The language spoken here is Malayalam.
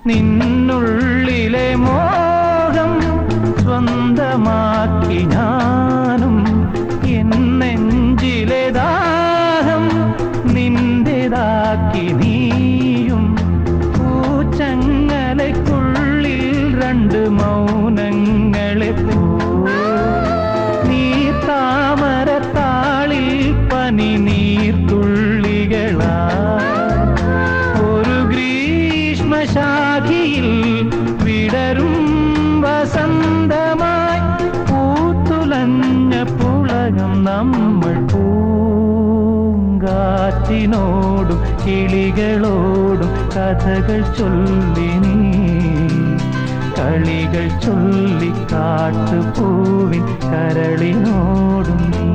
നിന്നുള്ളിലെ മോഹം സ്വന്തമാക്കി ഞാനും എന്നെഞ്ചിലെ ദാഹം നിന്റേതാക്കി നീയും പൂച്ചങ്ങലയ്ക്കുള്ളിൽ രണ്ട് മൗനങ്ങളെ നീ താമരത്താളിൽ പനി നീർത്തുള്ളികളാ ഒരു ഗ്രീഷ്മശാഖിയിൽ വിടരും വസന്തമായി പൂത്തുലഞ്ഞ പുളകം നമ്മൾ പൂങ്കാറ്റിനോടും കിളികളോടും കഥകൾ ചൊല്ലി നീ കളികൾ ചൊല്ലി കാട്ടുപൂവിൻ കരളിനോടും നീ